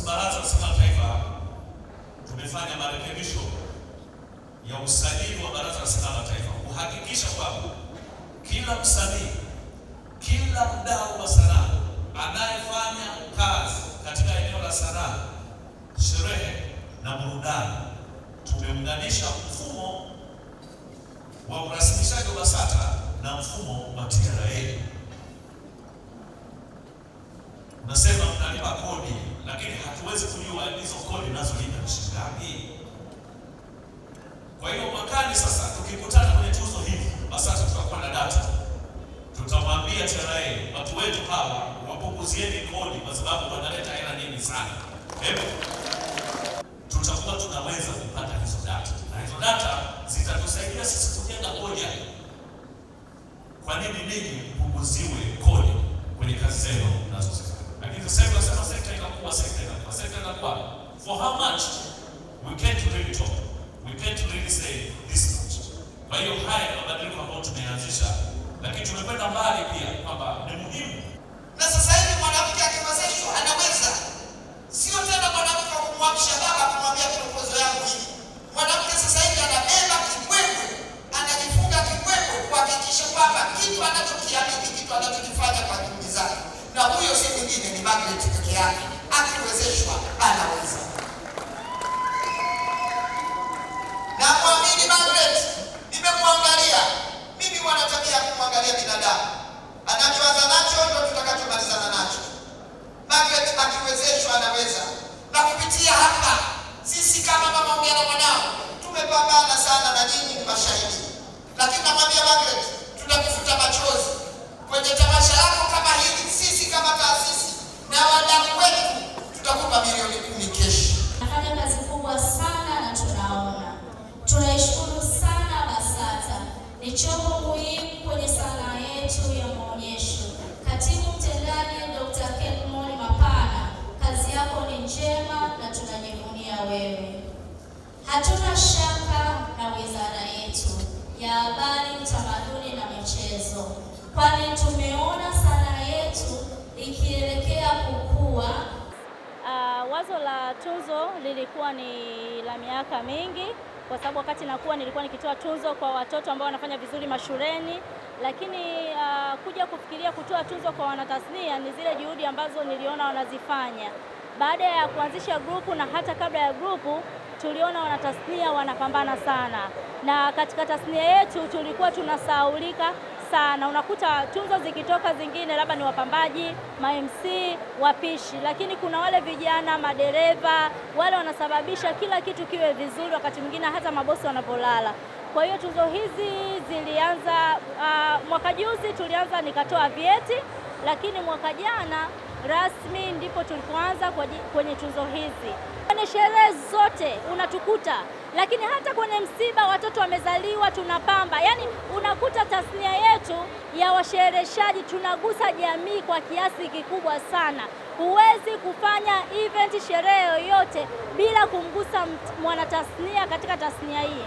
Baraza la Sanaa la Taifa tumefanya marekebisho ya usajili wa Baraza la Sanaa la Taifa kuhakikisha kwamba kila msanii, kila mdau wa sanaa anayefanya kazi katika eneo la sanaa, sherehe na burudani, tumeunganisha mfumo wa urasimishaji wa BASATA na mfumo wa TRA. Unasema mnalipa kodi, lakini hatuwezi kujua hizo kodi nazo lipa ni shilingi ngapi. Kwa hiyo mwakani sasa tukikutana kwenye tuzo hizi, BASATA tutakuwa na data. Tutamwambia TRA, watu wetu hawa wapunguzieni kodi kwa sababu wanaleta hela nyingi sana. Tutakuwa tunaweza kupata hizo data. Na hizo data zitatusaidia sisi kujenga hoja. Kwa nini ninyi mpunguziwe kodi kwenye kazi zenu mnazozifanya? Lakini sasa sekta inakuwa for how much we can't really talk. We can't really say this much. Kwa hiyo haya ni mabadiliko ambayo tumeanzisha, lakini tumekwenda mbali pia kwamba ni muhimu. Na sasa hivi mwanamke akiwezeshwa anaweza, sio tena mwanamke kumwamsha baba kumwambia proposal yangu hii. Mwanamke sasa hivi anabeba kibwebwe, anajifunga kibwebwe kuhakikisha kwamba kitu anachokiamini, kitu anachokifanya kwa juhudi zake. Na huyo si mwingine ni Margaret peke yake. Akiwezeshwa anaweza. Na muamini Margaret, nimekuangalia. Mimi wanatabia kumwangalia binadamu. Anachoanza nacho ndio tutakachomalizana nacho. Margaret akiwezeshwa anaweza. Na kupitia hapa sisi kama mama ongea na mwanao tumepambana sana na nyinyi ni mashahidi. Lakini namwambia Margaret, tunakufuta machozi kwenye tamasha lako kama hili. Sisi kama taasisi na wadau wetu tutakupa milioni 10 kesho. Nafanya kazi kubwa sana na tunaona. Tunaishukuru sana BASATA. Ni chombo muhimu kwenye sanaa yetu ya maonyesho. Katibu mtendaji Dr. Kelmoni Mapana, kazi yako ni njema na tunajivunia wewe. Hatuna shaka na wizara yetu ya Habari, Utamaduni na Michezo, kwani tumeona sanaa yetu ikielekea kukua. Wazo la tuzo lilikuwa ni la miaka mingi, kwa sababu wakati nakuwa nilikuwa nikitoa tuzo kwa watoto ambao wanafanya vizuri mashuleni, lakini kuja kufikiria kutoa tuzo kwa wanatasnia ni zile juhudi ambazo niliona wanazifanya. Baada ya kuanzisha grupu na hata kabla ya grupu, tuliona wanatasnia wanapambana sana. Na katika tasnia yetu tulikuwa tunasahaulika sana. Unakuta tuzo zikitoka zingine labda ni wapambaji, ma-MC, wapishi, lakini kuna wale vijana madereva, wale wanasababisha kila kitu kiwe vizuri, wakati mwingine hata mabosi wanapolala. Kwa hiyo tuzo hizi zilianza mwaka juzi tulianza nikatoa vyeti, lakini mwaka jana rasmi ndipo tulipoanza kwenye tuzo hizi. Kwenye sherehe zote unatukuta, lakini hata kwenye msiba watoto wamezaliwa tunapamba. Yaani unakuta tasnia yetu ya washereheshaji tunagusa jamii kwa kiasi kikubwa sana. Huwezi kufanya event, sherehe yoyote bila kumgusa mwanatasnia katika tasnia hii.